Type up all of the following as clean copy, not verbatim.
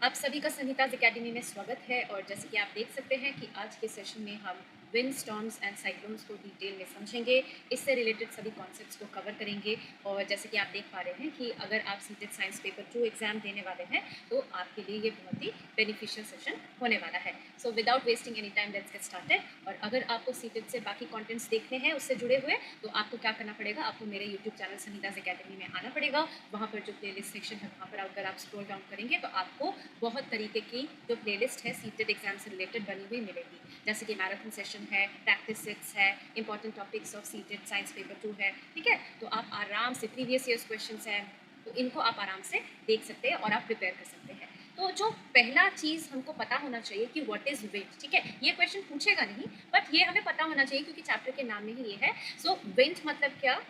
आप सभी का संहिताज एकेडमी में स्वागत है। और जैसे कि आप देख सकते हैं कि आज के सेशन में हम विंड स्टॉर्म्स एंड साइक्लोन्स को डिटेल में समझेंगे, इससे रिलेटेड सभी कॉन्सेप्ट्स को कवर करेंगे। और जैसे कि आप देख पा रहे हैं कि अगर आप सीटेड साइंस पेपर 2 एग्जाम देने वाले हैं तो आपके लिए ये बहुत ही बेनिफिशियल सेशन होने वाला है। So without wasting any time let's get started. और अगर आपको सीटेड से बाकी कॉन्टेंट्स देखने हैं उससे जुड़े हुए, तो आपको क्या करना पड़ेगा, आपको मेरे यूट्यूब चैनल संहिताज एकेडमी में आना पड़ेगा। वहाँ पर जो प्लेलिस्ट सेक्शन है वहाँ पर अगर आप स्क्रॉल डाउन करेंगे तो आपको बहुत तरीके की जो प्लेलिस्ट है सीटेड एग्जाम से रिलेटेड बनी हुई मिलेगी। जैसे कि मैराथन सेशन है, प्रैक्टिस सेट्स है, important topics of seated science paper 2 है, ठीक है। तो आप आराम से प्रीवियस ईयर्स क्वेश्चंस हैं तो इनको आप आराम से देख सकते हैं और आप प्रिपेयर कर सकते हैं। तो जो पहला चीज़ हमको पता होना चाहिए कि व्हाट इज़ विंड, ठीक है। ये क्वेश्चन पूछेगा नहीं बट ये हमें पता होना चाहिए क्योंकि चैप्टर के नाम में ही ये है। सो विंड मतलब क्या?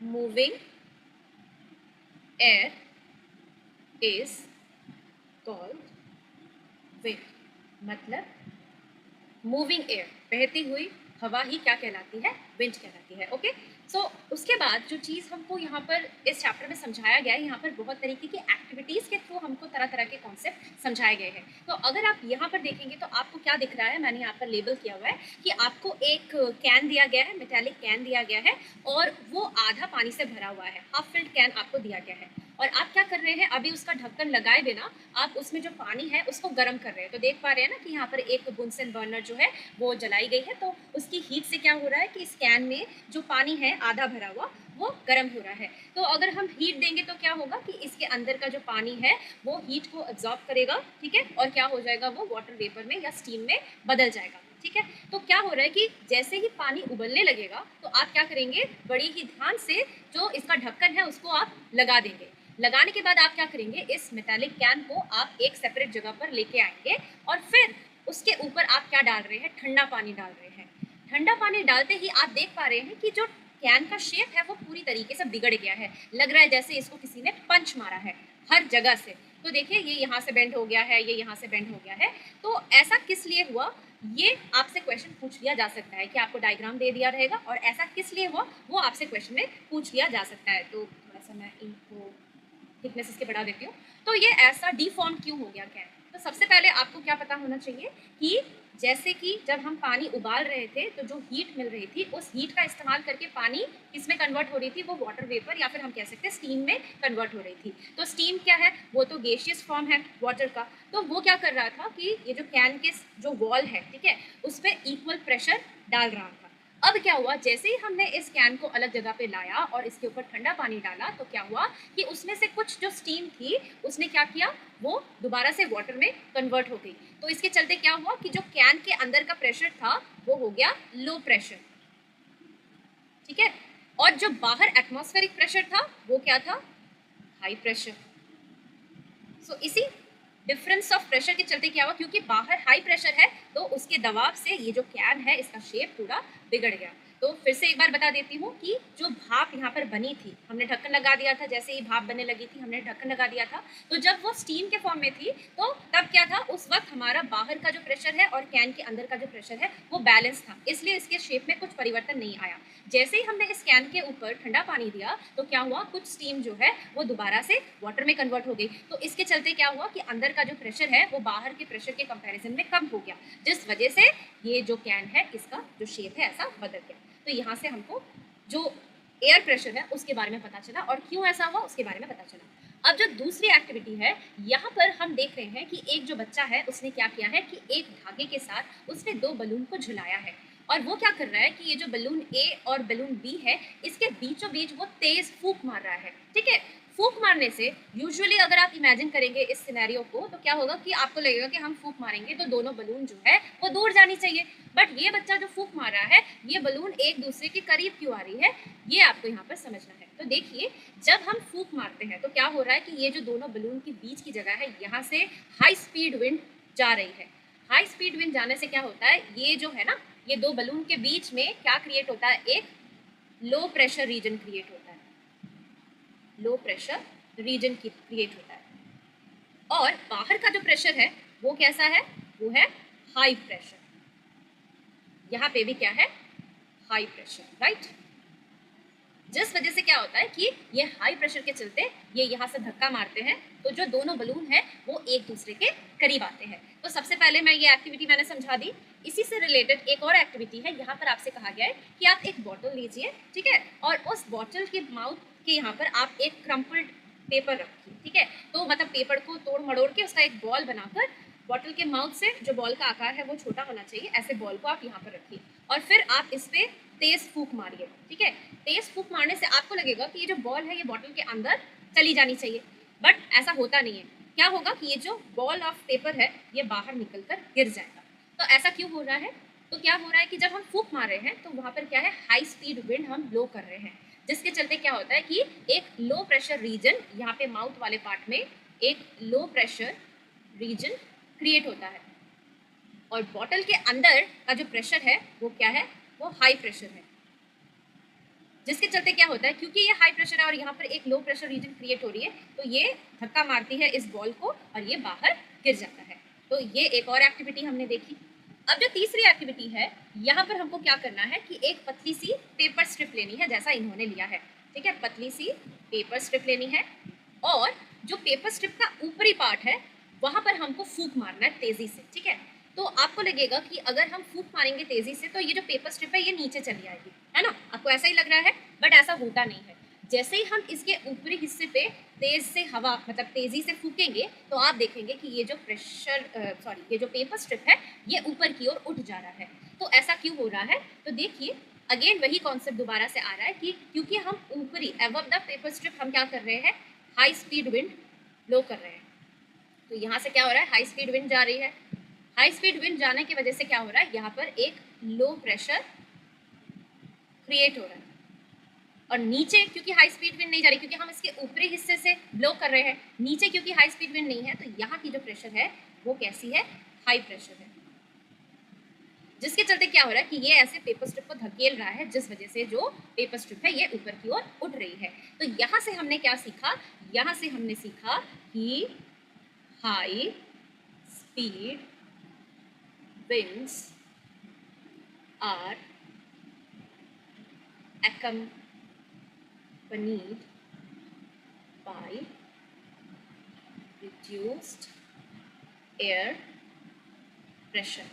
Moving air is called wind. मतलब मूविंग एयर, बहती हुई हवा ही क्या कहलाती है? विंड कहलाती है। ओके। सो उसके बाद जो चीज़ हमको यहाँ पर इस चैप्टर में समझाया गया है, यहाँ पर बहुत तरीके की एक्टिविटीज़ के थ्रू हमको तरह तरह के कॉन्सेप्ट समझाए गए हैं। तो अगर आप यहाँ पर देखेंगे तो आपको क्या दिख रहा है, मैंने यहाँ पर लेबल किया हुआ है कि आपको एक कैन दिया गया है, मेटालिक कैन दिया गया है और वो आधा पानी से भरा हुआ है, हाफ फिल्ड कैन आपको दिया गया है। और आप क्या कर रहे हैं, अभी उसका ढक्कन लगाए बिना आप उसमें जो पानी है उसको गर्म कर रहे हैं। तो देख पा रहे हैं ना कि यहाँ पर एक बुनसेन बर्नर जो है वो जलाई गई है। तो उसकी हीट से क्या हो रहा है कि इस कैन में जो पानी है आधा भरा हुआ वो गर्म हो रहा है। तो अगर हम हीट देंगे तो क्या होगा कि इसके अंदर का जो पानी है वो हीट को एब्जॉर्ब करेगा, ठीक है। और क्या हो जाएगा, वो वाटर वेपर में या स्टीम में बदल जाएगा, ठीक है। तो क्या हो रहा है कि जैसे ही पानी उबलने लगेगा तो आप क्या करेंगे, बड़ी ही ध्यान से जो इसका ढक्कन है उसको आप लगा देंगे। लगाने के बाद आप क्या करेंगे, इस मेटालिक कैन को आप एक सेपरेट जगह पर लेके आएंगे और फिर उसके ऊपर आप क्या डाल रहे हैं, ठंडा पानी डाल रहे हैं। ठंडा पानी डालते ही आप देख पा रहे हैं कि जो कैन का शेप है वो पूरी तरीके से बिगड़ गया है। लग रहा है जैसे इसको किसी ने पंच मारा है हर जगह से। तो देखिए ये यहाँ से बेंड हो गया है, ये यहाँ से बेंड हो गया है। तो ऐसा किस लिए हुआ, ये आपसे क्वेश्चन पूछ लिया जा सकता है कि आपको डायग्राम दे दिया रहेगा और ऐसा किस लिए हुआ वो आपसे क्वेश्चन में पूछ लिया जा सकता है। तो थोड़ा सा मैं इनको थिकनेस इसके बढ़ा देती हूँ। तो ये ऐसा डिफॉर्म क्यों हो गया कैन? तो सबसे पहले आपको क्या पता होना चाहिए कि जैसे कि जब हम पानी उबाल रहे थे तो जो हीट मिल रही थी उस हीट का इस्तेमाल करके पानी किसमें कन्वर्ट हो रही थी, वो वाटर वेपर या फिर हम कह सकते हैं स्टीम में कन्वर्ट हो रही थी। तो स्टीम क्या है, वो तो गैसियस फॉर्म है वाटर का। तो वो क्या कर रहा था कि ये जो कैन के जो वॉल है, ठीक है, उस पर इक्वल प्रेशर डाल रहा था। अब क्या हुआ, जैसे ही हमने इस कैन को अलग जगह पे लाया और इसके ऊपर ठंडा पानी डाला तो क्या हुआ कि उसमें से कुछ जो स्टीम थी उसने क्या किया, वो दोबारा से वाटर में कन्वर्ट हो गई। तो इसके चलते क्या हुआ कि जो कैन के अंदर का प्रेशर था वो हो गया लो प्रेशर, ठीक है। और जो बाहर एटमॉस्फेरिक प्रेशर था वो क्या था, हाई प्रेशर। सो इसी डिफरेंस ऑफ प्रेशर के चलते क्या हुआ, क्योंकि बाहर हाई प्रेशर है तो उसके दबाव से ये जो कैन है इसका शेप पूरा बिगड़ गया। तो फिर से एक बार बता देती हूँ कि जो भाप यहाँ पर बनी थी, हमने ढक्कन लगा दिया था, जैसे ही भाप बनने लगी थी हमने ढक्कन लगा दिया था। तो जब वो स्टीम के फॉर्म में थी तो तब क्या था, उस वक्त हमारा बाहर का जो प्रेशर है और कैन के अंदर का जो प्रेशर है वो बैलेंस था, इसलिए इसके शेप में कुछ परिवर्तन नहीं आया। जैसे ही हमने इस कैन के ऊपर ठंडा पानी दिया तो क्या हुआ, कुछ स्टीम जो है वो दोबारा से वाटर में कन्वर्ट हो गई। तो इसके चलते क्या हुआ कि अंदर का जो प्रेशर है वो बाहर के प्रेशर के कंपैरिजन में कम हो गया, जिस वजह से ये जो कैन है इसका जो शेप है ऐसा बदल गया। तो यहाँ से हमको जो एयर प्रेशर है उसके बारे में पता चला और क्यों ऐसा हुआ उसके बारे में पता चला। अब जो दूसरी एक्टिविटी है, यहाँ पर हम देख रहे हैं कि एक जो बच्चा है उसने क्या किया है कि एक धागे के साथ उसने दो बलून को झुलाया है। और वो क्या कर रहा है कि ये जो बलून ए और बलून बी है इसके बीचों बीच वो तेज फूंक मार रहा है, ठीक है। फूंक मारने से यूजुअली अगर आप इमेजिन करेंगे इस सिनेरियो को तो क्या होगा कि आपको लगेगा कि हम फूंक मारेंगे तो दोनों बलून जो है वो दूर जानी चाहिए। बट ये बच्चा जो फूंक मार रहा है ये बलून एक दूसरे के करीब क्यों आ रही है, ये आपको यहाँ पर समझना है। तो देखिए जब हम फूंक मारते हैं तो क्या हो रहा है कि ये जो दोनों बलून के बीच की जगह है यहाँ से हाई स्पीड विंड जा रही है। हाई स्पीड विंड जाने से क्या होता है, ये जो है ना, ये दो बलून के बीच में क्या क्रिएट होता है, एक लो प्रेशर रीजन क्रिएट होता है। लो प्रेशर रीजन क्रिएट होता है और बाहर का जो प्रेशर है वो कैसा है, वो है हाई प्रेशर। यहाँ पे भी क्या है, हाई प्रेशर, राइट। जिस वजह से क्या होता है कि ये हाई प्रेशर के चलते ये यहाँ से धक्का मारते हैं, तो जो दोनों बलून है वो एक दूसरे के करीब आते हैं। तो सबसे पहले मैं ये एक्टिविटी मैंने समझा दी। इसी से रिलेटेड एक और एक्टिविटी है। यहाँ पर आपसे कहा गया है कि आप एक बॉटल लीजिए, ठीक है, और उस बॉटल के माउथ के यहाँ पर आप एक क्रम्पल्ड पेपर रखिए, ठीक है। तो मतलब पेपर को तोड़ मड़ोड़ के उसका एक बॉल बनाकर बॉटल के माउथ से जो बॉल का आकार है वो छोटा होना चाहिए, ऐसे बॉल को आप यहाँ पर रखिए और फिर आप इस पे तेज फूंक मारिए, ठीक है। तेज फूंक मारने से आपको लगेगा कि ये जो बॉल है ये बॉटल के अंदर चली जानी चाहिए, बट ऐसा होता नहीं है। क्या होगा कि ये जो बॉल ऑफ पेपर है ये बाहर निकल कर गिर जाएगा। तो ऐसा क्यों हो रहा है? तो क्या हो रहा है कि जब हम फूंक मार रहे हैं तो वहां पर क्या है, हाई स्पीड विंड हम ब्लो कर रहे हैं, जिसके चलते क्या होता है कि एक लो प्रेशर रीजन यहाँ पे माउथ वाले पार्ट में एक लो प्रेशर रीजन क्रिएट होता है और बॉटल के अंदर का जो प्रेशर है वो क्या है, वो हाई प्रेशर है। जिसके चलते क्या होता है, क्योंकि ये हाई प्रेशर है और यहाँ पर एक लो प्रेशर रीजन क्रिएट हो रही है, तो ये धक्का मारती है इस बॉल को और ये बाहर गिर जाता है। तो ये एक और एक्टिविटी हमने देखी। अब जो तीसरी एक्टिविटी है, यहाँ पर हमको क्या करना है कि एक पतली सी पेपर स्ट्रिप लेनी है, जैसा इन्होंने लिया है, ठीक है। पतली सी पेपर स्ट्रिप लेनी है और जो पेपर स्ट्रिप का ऊपरी पार्ट है वहां पर हमको फूंक मारना है तेजी से, ठीक है। तो आपको लगेगा कि अगर हम फूंक मारेंगे तेजी से तो ये जो पेपर स्ट्रिप है ये नीचे चली आएगी, है ना, आपको ऐसा ही लग रहा है, बट ऐसा होता नहीं है। जैसे ही हम इसके ऊपरी हिस्से पे तेज से हवा मतलब तेजी से फूकेंगे तो आप देखेंगे कि ये जो ये जो पेपर स्ट्रिप है ये ऊपर की ओर उठ जा रहा है। तो ऐसा क्यों हो रहा है? तो देखिए अगेन वही कॉन्सेप्ट दोबारा से आ रहा है कि क्योंकि हम ऊपरी अबव द पेपर स्ट्रिप हम क्या कर रहे हैं, हाई स्पीड विंड ब्लो कर रहे हैं। तो यहाँ से क्या हो रहा है, हाई स्पीड विंड जा रही है। हाई स्पीड विंड जाने की वजह से क्या हो रहा है, यहाँ पर एक लो प्रेशर क्रिएट हो रहा है और नीचे क्योंकि हाई स्पीड विंड नहीं जा रही, क्योंकि हम इसके ऊपरी हिस्से से ब्लो कर रहे हैं, नीचे क्योंकि हाई स्पीड विंड नहीं है तो यहाँ की जो प्रेशर है वो कैसी है, हाई प्रेशर है। जिसके चलते क्या हो रहा है कि ये ऐसे पेपर स्ट्रिप को धकेल रहा है, जिस वजह से जो पेपर स्ट्रिप है ये ऊपर की ओर उठ रही है। तो यहाँ से हमने क्या सीखा, यहाँ से हमने सीखा कि high speed winds are accompanied by reduced air pressure।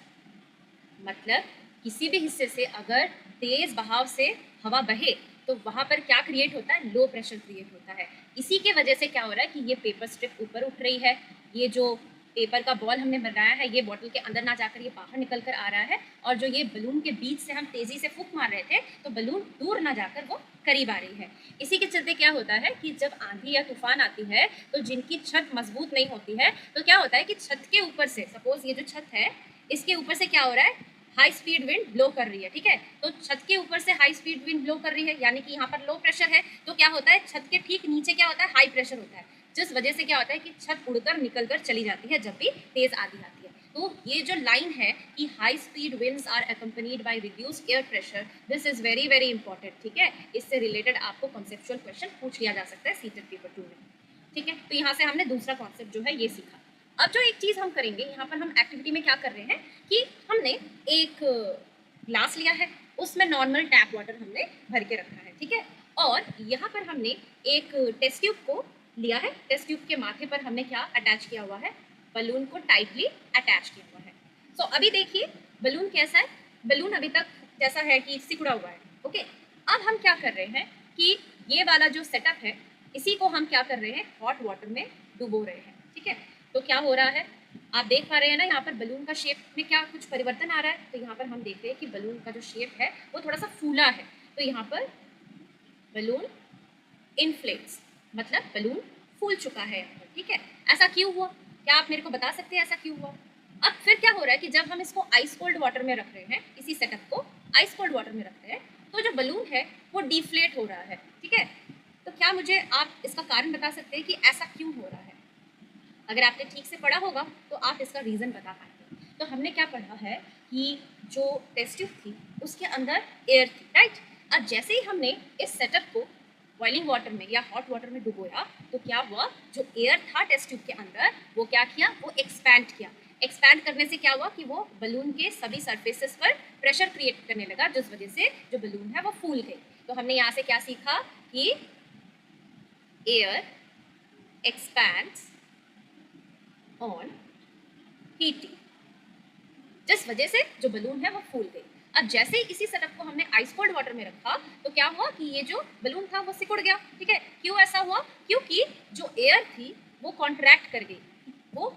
मतलब किसी भी हिस्से से अगर तेज बहाव से हवा बहे तो वहां पर क्या क्रिएट होता है, लो प्रेशर क्रिएट होता है। इसी के वजह से क्या हो रहा है कि ये पेपर स्ट्रिप ऊपर उठ रही है, ये जो पेपर का बॉल हमने बनाया है ये बॉटल के अंदर ना जाकर ये बाहर निकल कर आ रहा है, और जो ये बलून के बीच से हम तेजी से फूंक मार रहे थे तो बलून दूर ना जाकर वो करीब आ रही है। इसी के चलते क्या होता है कि जब आंधी या तूफान आती है तो जिनकी छत मजबूत नहीं होती है तो क्या होता है कि छत के ऊपर से, सपोज ये जो छत है इसके ऊपर से क्या हो रहा है, हाई स्पीड विंड ब्लो कर रही है, ठीक है। तो छत के ऊपर से हाई स्पीड विंड ब्लो कर रही है यानी कि यहाँ पर लो प्रेशर है, तो क्या होता है छत के ठीक नीचे क्या होता है, हाई प्रेशर होता है, जिस वजह से क्या होता है कि छत उड़कर निकल कर चली जाती है जब भी तेज आंधी आती है। तो ये जो लाइन है कि high speed winds are accompanied by reduced air pressure, this is very very important, ठीक है। इससे रिलेटेड आपको कॉन्सेप्चुअल क्वेश्चन पूछ लिया जा सकता है सीटेट पेपर 2 में, ठीक है। तो यहाँ से हमने दूसरा कॉन्सेप्ट जो है ये सीखा। अब जो एक चीज़ हम करेंगे यहाँ पर, हम एक्टिविटी में क्या कर रहे हैं कि हमने एक ग्लास लिया है, उसमें नॉर्मल टैप वाटर हमने भर के रखा है, ठीक है। और यहाँ पर हमने एक टेस्ट ट्यूब को लिया है, टेस्ट ट्यूब के माथे पर हमने क्या अटैच किया हुआ है, बलून को टाइटली अटैच किया हुआ है। सो अभी देखिए बलून कैसा है, बलून अभी तक जैसा है कि सिकुड़ा हुआ है, ओके। अब हम क्या कर रहे हैं कि ये वाला जो सेटअप है इसी को हम क्या कर रहे हैं, हॉट वाटर में डुबो रहे हैं, ठीक है। तो क्या हो रहा है, आप देख पा रहे हैं ना, यहाँ पर बलून का शेप में क्या कुछ परिवर्तन आ रहा है। तो यहाँ पर हम देख रहे हैं कि बलून का जो शेप है वो थोड़ा सा फूला है, तो यहाँ पर बलून इन्फ्लेट्स, मतलब बलून फूल चुका है यहाँ पर, ठीक है। ऐसा क्यों हुआ, क्या आप मेरे को बता सकते हैं ऐसा क्यों हुआ? अब फिर क्या हो रहा है कि जब हम इसको आइस कोल्ड वाटर में रख रहे हैं, इसी सेटअप को आइस कोल्ड वाटर में रख रहे हैं, तो जो बलून है वो डिफ्लेट हो रहा है, ठीक है। तो क्या मुझे आप इसका कारण बता सकते हैं कि ऐसा क्यों हो रहा है? अगर आपने ठीक से पढ़ा होगा तो आप इसका रीज़न बता पाएंगे। तो हमने क्या पढ़ा है कि जो टेस्ट ट्यूब थी उसके अंदर एयर थी, राइट। अब जैसे ही हमने इस सेटअप को बॉइलिंग वाटर में या हॉट वाटर में डुबोया तो क्या हुआ, जो एयर था टेस्ट ट्यूब के अंदर वो क्या किया, वो एक्सपैंड किया। एक्सपैंड करने से क्या हुआ कि वो बलून के सभी सरफेसेस पर प्रेशर क्रिएट करने लगा, जिस वजह से जो बलून है वो फूल गई। तो हमने यहाँ से क्या सीखा कि एयर एक्सपैंड्स ऑन हीटिंग, जिस वजह से जो बलून है वो फूल गई। अब जैसे ही इसी सेटअप को हमने आइस कोल्ड वाटर में रखा तो क्या हुआ कि ये जो बलून था वो सिकुड़ गया। ठीक है, क्यों ऐसा हुआ? क्योंकि जो एयर थी वो कॉन्ट्रैक्ट कर गई, वो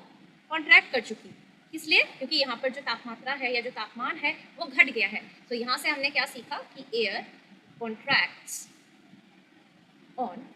कॉन्ट्रैक्ट कर चुकी। इसलिए क्योंकि यहाँ पर जो तापमात्रा है या जो तापमान है वो घट गया है। तो यहाँ से हमने क्या सीखा कि एयर कॉन्ट्रैक्ट्स ऑन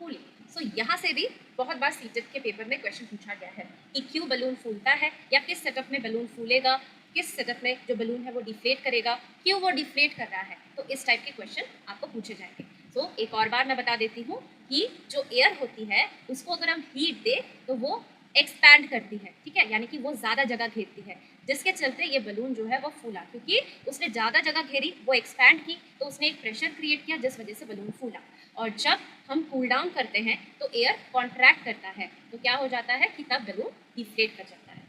कूलिंग। सो यहाँ से भी बहुत बार सीटेट के पेपर में क्वेश्चन पूछा गया है कि क्यों बलून फूलता है या किस सेटअप में बलून फूलेगा, किस सेटअप में जो बलून है वो डिफ्लेट करेगा, क्यों वो डिफ्लेट कर रहा है। तो इस टाइप के क्वेश्चन आपको पूछे जाएंगे। सो एक और बार मैं बता देती हूँ कि जो एयर होती है उसको अगर हम हीट दे तो वो एक्सपैंड करती है। ठीक है, यानी कि वो ज़्यादा जगह घेरती है, जिसके चलते ये बलून जो है वो फूला, क्योंकि उसने ज़्यादा जगह घेरी, वो एक्सपैंड की, तो उसने एक प्रेशर क्रिएट किया जिस वजह से बलून फूला। और जब हम कूल डाउन करते हैं तो एयर कॉन्ट्रैक्ट करता है, तो क्या हो जाता है कि तब बलून डिफ्लेट कर जाता है।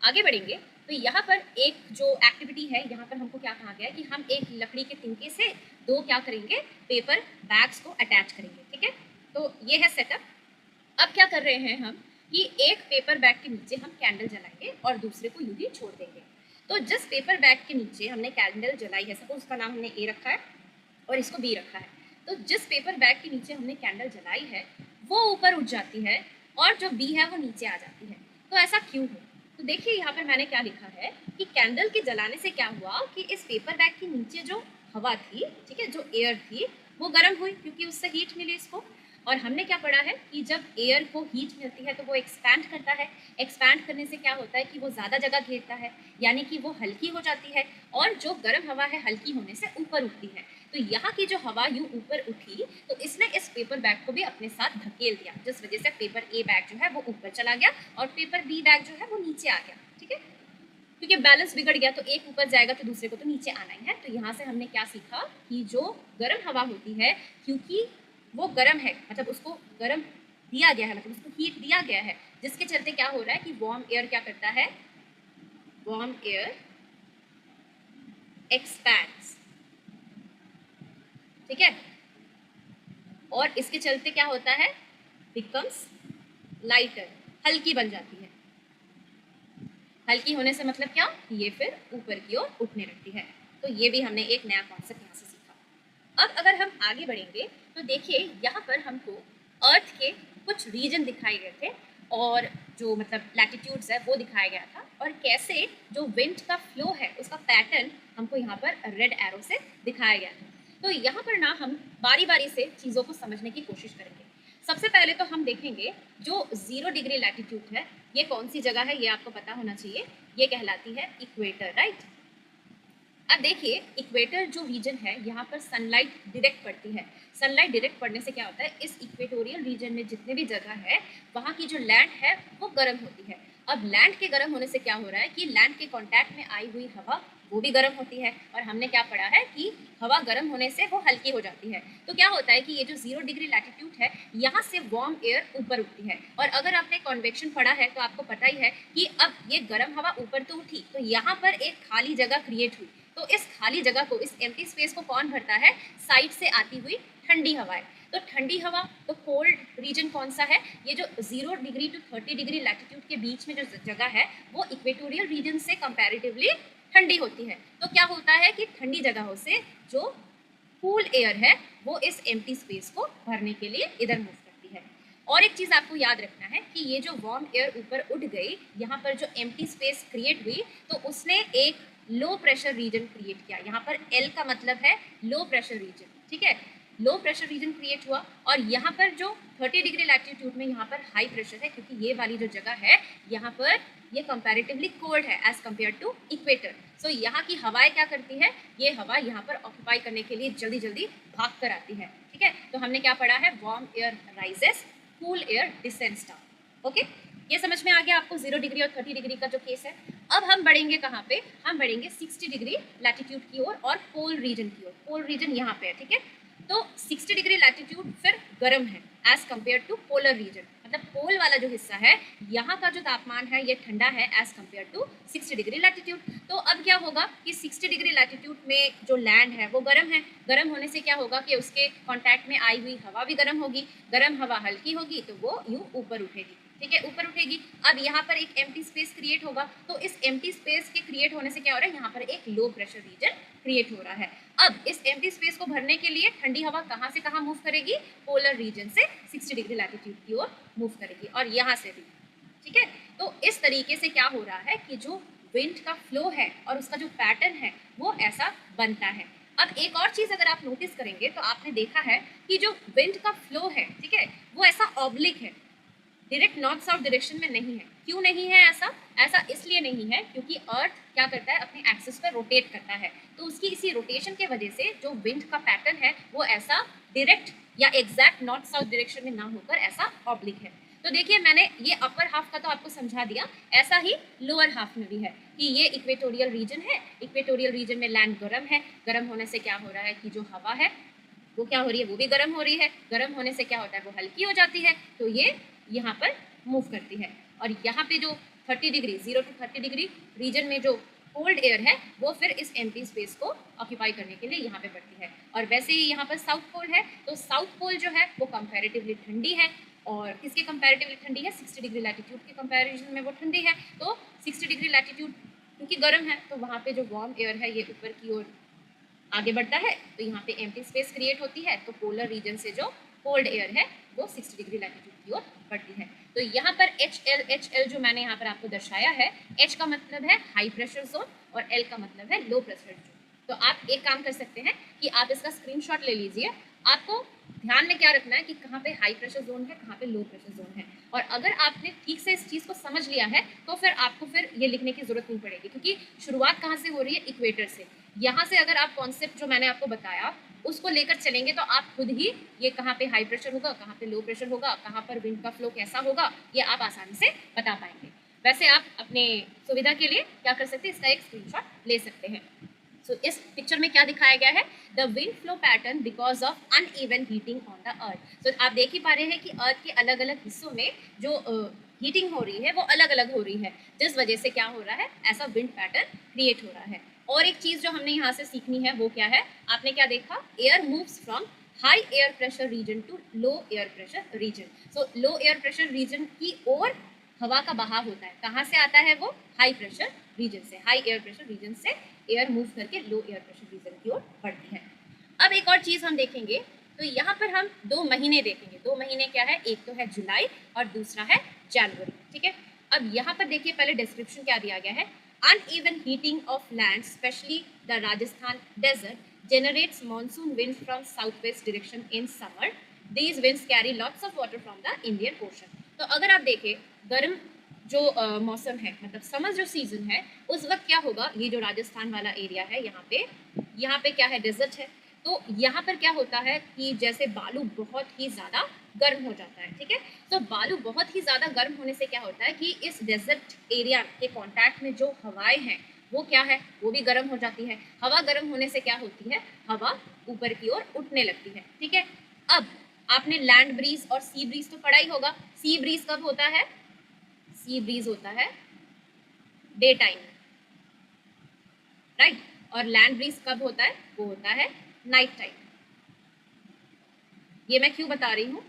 आगे बढ़ेंगे तो यहाँ पर एक जो एक्टिविटी है, यहाँ पर हमको क्या कहा गया है कि हम एक लकड़ी के तिनके से दो क्या करेंगे, पेपर बैग्स को अटैच करेंगे। ठीक है, तो ये है सेटअप। अब क्या कर रहे हैं हम कि एक पेपर बैग के नीचे हम कैंडल जलाएंगे और दूसरे को यूं ही छोड़ देंगे। तो जिस पेपर बैग के नीचे हमने कैंडल जलाई है, सपोज उसका नाम हमने ए रखा है और इसको बी रखा है, तो जिस पेपर बैग के नीचे हमने कैंडल जलाई है वो ऊपर उठ जाती है और जो बी है वो नीचे आ जाती है। तो ऐसा क्यों है? तो देखिए यहाँ पर मैंने क्या लिखा है कि कैंडल के जलाने से क्या हुआ कि इस पेपर बैग के नीचे जो हवा थी, ठीक है, जो एयर थी, वो गर्म हुई क्योंकि उससे हीट मिली इसको। और हमने क्या पढ़ा है कि जब एयर को हीट मिलती है तो वो एक्सपैंड करता है। एक्सपैंड करने से क्या होता है कि वो ज़्यादा जगह घेरता है, यानी कि वो हल्की हो जाती है, और जो गर्म हवा है हल्की होने से ऊपर उठती है। तो यहाँ की जो हवा यूं ऊपर उठी तो इसने इस पेपर बैग को भी अपने साथ धकेल दिया, जिस वजह से पेपर ए बैग जो है वो ऊपर चला गया और पेपर बी बैग जो है वो नीचे आ गया। ठीक है, क्योंकि बैलेंस बिगड़ गया, तो एक ऊपर जाएगा तो दूसरे को तो नीचे आना ही है। तो यहाँ से हमने क्या सीखा कि जो गर्म हवा होती है, क्योंकि वो गर्म है, मतलब उसको गर्म दिया गया है, मतलब उसको हीट दिया गया है, जिसके चलते क्या हो रहा है कि वार्म एयर क्या करता है, वार्म एयर एक्सपैंड्स। ठीक है, और इसके चलते क्या होता है, बिकम्स लाइटर, हल्की बन जाती है। हल्की होने से मतलब क्या, ये फिर ऊपर की ओर उठने लगती है। तो ये भी हमने एक नया कॉन्सेप्ट यहाँ से सीखा। अब अगर हम आगे बढ़ेंगे तो देखिए यहाँ पर हमको अर्थ के कुछ रीजन दिखाए गए थे और जो मतलब लैटिट्यूड्स है वो दिखाया गया था, और कैसे जो विंड का फ्लो है उसका पैटर्न हमको यहाँ पर रेड एरो से दिखाया गया था। तो यहाँ पर ना हम बारी बारी से चीज़ों को समझने की कोशिश करेंगे। सबसे पहले तो हम देखेंगे जो 0 डिग्री लैटिट्यूड है, ये कौन सी जगह है, ये आपको पता होना चाहिए। ये कहलाती है इक्वेटर, राइट। अब देखिए इक्वेटर जो रीजन है, यहाँ पर सनलाइट डायरेक्ट पड़ती है। सनलाइट डायरेक्ट पड़ने से क्या होता है, इस इक्वेटोरियल रीजन में जितने भी जगह है वहाँ की जो लैंड है वो गर्म होती है। अब लैंड के गर्म होने से क्या हो रहा है कि लैंड के कांटेक्ट में आई हुई हवा वो भी गर्म होती है, और हमने क्या पढ़ा है कि हवा गर्म होने से वो हल्की हो जाती है। तो क्या होता है कि ये जो 0 डिग्री लैटिट्यूड है, यहाँ से वार्म एयर ऊपर उठती है, और अगर आपने कॉन्वेक्शन पढ़ा है तो आपको पता ही है कि अब ये गर्म हवा ऊपर तो उठी तो यहाँ पर एक खाली जगह क्रिएट हुई। तो इस खाली जगह को, इस एम्प्टी स्पेस को कौन भरता है, साइड से आती हुई ठंडी हवाएं। तो ठंडी हवा, तो कोल्ड रीजन कौन सा है, ये जो 0 डिग्री टू 30 डिग्री लैटिट्यूड के बीच में जो जगह है वो इक्वेटोरियल रीजन से कंपैरेटिवली ठंडी होती है। तो क्या होता है कि ठंडी जगहों से जो कूल एयर है वो इस एम्प्टी स्पेस को भरने के लिए इधर मूव करती है। और एक चीज़ आपको याद रखना है कि ये जो वार्म एयर ऊपर उठ गई, यहाँ पर जो एम्प्टी स्पेस क्रिएट हुई, तो उसने एक लो प्रेशर रीजन क्रिएट किया। यहाँ पर एल का मतलब है लो प्रेशर रीजन। ठीक है, लो प्रेशर रीजन क्रिएट हुआ, और यहाँ पर जो 30 डिग्री लैटिट्यूड में यहाँ पर हाई प्रेशर है, क्योंकि ये वाली जो जगह है यहाँ पर ये कंपैरेटिवली कोल्ड है एज कम्पेयर टू इक्वेटर। सो यहाँ की हवाएं क्या करती है, ये हवा यहाँ पर ऑक्यूपाई करने के लिए जल्दी जल्दी भाग कर आती है। ठीक है, तो हमने क्या पढ़ा है, warm air rises, cool air descends down. Okay, ये समझ में आ गया आपको 0 डिग्री और 30 डिग्री का जो केस है। अब हम बढ़ेंगे कहाँ पे, हम बढ़ेंगे 60 डिग्री लैटिट्यूड की ओर और पोल रीजन की ओर। पोल रीजन यहाँ पे है। ठीक है, तो 60 डिग्री लैटिट्यूड फिर गर्म है as compare to polar region, मतलब पोल वाला जो हिस्सा है यहाँ का जो तापमान है ये ठंडा है as compare to 60 degree latitude. तो अब क्या होगा कि 60 डिग्री लैटिट्यूड में जो लैंड है वो गर्म है, गर्म होने से क्या होगा कि उसके कांटेक्ट में आई हुई हवा भी गर्म होगी, गर्म हवा हल्की होगी तो वो यूं ऊपर उठेगी, ठीक है, ऊपर उठेगी। अब यहाँ पर एक एम्प्टी स्पेस क्रिएट होगा, तो इस एम्प्टी स्पेस के क्रिएट होने से क्या हो रहा है, यहाँ पर एक लो प्रेशर रीजन क्रिएट हो रहा है। अब इस एम्प्टी स्पेस को भरने के लिए ठंडी हवा कहाँ से कहाँ मूव करेगी, पोलर रीजन से 60 डिग्री लैटिट्यूड की ओर मूव करेगी और यहाँ से भी, ठीक है। तो इस तरीके से क्या हो रहा है कि जो विंड का फ्लो है और उसका जो पैटर्न है वो ऐसा बनता है। अब एक और चीज अगर आप नोटिस करेंगे तो आपने देखा है कि जो विंड का फ्लो है, ठीक है, वो ऐसा ऑब्लिक है, डायरेक्ट नॉर्थ साउथ डायरेक्शन में नहीं है। क्यों नहीं है ऐसा? ऐसा इसलिए नहीं है क्योंकि अर्थ क्या करता है, अपने एक्सिस पर रोटेट करता है, तो उसकी इसी रोटेशन के वजह से जो विंड का पैटर्न है वो ऐसा डायरेक्ट या एग्जैक्ट नॉर्थ साउथ डायरेक्शन में ना होकर ऐसा ऑब्लिक है। तो देखिए मैंने ये अपर हाफ का तो आपको समझा दिया, ऐसा ही लोअर हाफ में भी है कि ये इक्वेटोरियल रीजन है, इक्वेटोरियल रीजन में लैंड गर्म है, गर्म होने से क्या हो रहा है कि जो हवा है वो क्या हो रही है, वो भी गर्म हो रही है, गर्म होने से क्या होता है वो हल्की हो जाती है, तो ये यहाँ पर मूव करती है। और यहाँ पे जो 30 डिग्री 0 to 30 डिग्री रीजन में जो कोल्ड एयर है वो फिर इस एम्प्टी स्पेस को ऑक्यूपाई करने के लिए यहाँ पे बढ़ती है। और वैसे ही यहाँ पर साउथ पोल है, तो साउथ पोल जो है वो कंपैरेटिवली ठंडी है, और किसके कंपैरेटिवली ठंडी है, 60 डिग्री लैटिट्यूड के कंपैरिजन में वो ठंडी है। तो 60 डिग्री लैटिट्यूड क्योंकि गर्म है तो वहाँ पे जो वार्म एयर है ये ऊपर की ओर आगे बढ़ता है, तो यहाँ पे एम्प्टी स्पेस क्रिएट होती है, तो पोलर रीजन से जो कोल्ड एयर है वो 60 डिग्री लैटिट्यूड की ओर बढ़ती है। तो यहाँ पर HL जो मैंने यहाँ पर आपको दर्शाया है, H का मतलब है हाई प्रेशर जोन और L का मतलब है लो प्रेशर जोन। तो आप एक काम कर सकते हैं कि आप इसका स्क्रीनशॉट ले लीजिए। आपको ध्यान में क्या रखना है कि कहाँ पे हाई प्रेशर जोन है, कहाँ पे लो प्रेशर जोन है, और अगर आपने ठीक से इस चीज़ को समझ लिया है तो फिर आपको फिर ये लिखने की जरूरत नहीं पड़ेगी, क्योंकि शुरुआत कहाँ से हो रही है, इक्वेटर से। यहाँ से अगर आप कॉन्सेप्ट जो मैंने आपको बताया उसको लेकर चलेंगे तो आप खुद ही ये कहाँ पे हाई प्रेशर होगा, कहाँ पे लो प्रेशर होगा, कहाँ पर विंड का फ्लो कैसा होगा, ये आप आसानी से बता पाएंगे। वैसे आप अपने सुविधा के लिए क्या कर सकते हैं, इसका एक स्क्रीनशॉट ले सकते हैं। सो इस पिक्चर में क्या दिखाया गया है, the wind flow pattern because of uneven heating on the earth. So आप देख ही पा रहे हैं कि अर्थ के अलग अलग हिस्सों में जो हीटिंग हो रही है वो अलग अलग हो रही है, जिस वजह से क्या हो रहा है, ऐसा विंड पैटर्न क्रिएट हो रहा है। और एक चीज जो हमने यहाँ से सीखनी है वो क्या है, आपने क्या देखा, air moves from high air pressure region to low air pressure region. So low air pressure region की ओर हवा का बहाव होता है, कहाँ से आता है वो, हाई प्रेशर रीजन से, हाई एयर प्रेशर रीजन से एयर मूव करके लो एयर प्रेशर रीजन की ओर बढ़ती है। अब एक और चीज हम देखेंगे, तो यहाँ पर हम 2 महीने देखेंगे। 2 महीने क्या है, एक तो है जुलाई और दूसरा है जनवरी, ठीक है। अब यहाँ पर देखिए पहले डिस्क्रिप्शन क्या दिया गया है, uneven heating of land, especially the Rajasthan desert, generates monsoon winds from southwest direction in summer. These winds carry lots of water from the Indian Ocean. तो अगर आप देखें गर्म जो मौसम है, मतलब समर जो सीजन है, उस वक्त क्या होगा, ये जो राजस्थान वाला एरिया है यहाँ पे क्या है, डेजर्ट है, तो यहाँ पर क्या होता है कि जैसे बालू बहुत ही ज़्यादा गर्म हो जाता है, ठीक है। तो बालू बहुत ही ज़्यादा गर्म होने से क्या होता है कि इस डेजर्ट एरिया के कांटेक्ट में जो हवाएं हैं वो क्या है, वो भी गर्म हो जाती है। हवा गर्म होने से क्या होती है, हवा ऊपर की ओर उठने लगती है, ठीक है। अब आपने लैंड ब्रीज और सी ब्रीज तो पढ़ा ही होगा। सी ब्रीज कब होता है, सी ब्रीज होता है डे टाइम, राइट, और लैंड ब्रीज कब होता है, वो होता है नाइट टाइम। ये मैं क्यों बता रही हूँ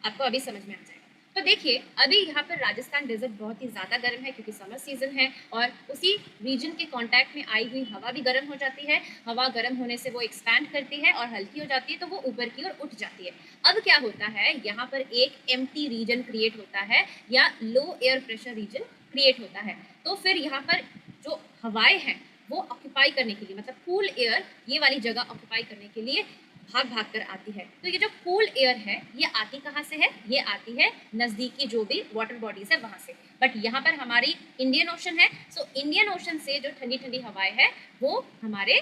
आपको अभी समझ में आ जाएगा। तो देखिए अभी यहाँ पर राजस्थान डेजर्ट बहुत ही ज़्यादा गर्म है क्योंकि समर सीजन है, और उसी रीजन के कांटेक्ट में आई हुई हवा भी गर्म हो जाती है। हवा गर्म होने से वो एक्सपैंड करती है और हल्की हो जाती है, तो वो ऊपर की ओर उठ जाती है। अब क्या होता है, यहाँ पर एक एम्प्टी रीजन क्रिएट होता है या लो एयर प्रेशर रीजन क्रिएट होता है। तो फिर यहाँ पर जो हवाएं हैं वो ऑक्यूपाई करने के लिए, मतलब कूल एयर ये वाली जगह ऑक्यूपाई करने के लिए भाग भाग कर आती है। तो ये जो कूल एयर है ये आती कहाँ से है, ये आती है नज़दीकी जो भी वाटर बॉडीज है वहाँ से। बट यहाँ पर हमारी इंडियन ओशन है, सो इंडियन ओशन से जो ठंडी ठंडी हवाएं है वो हमारे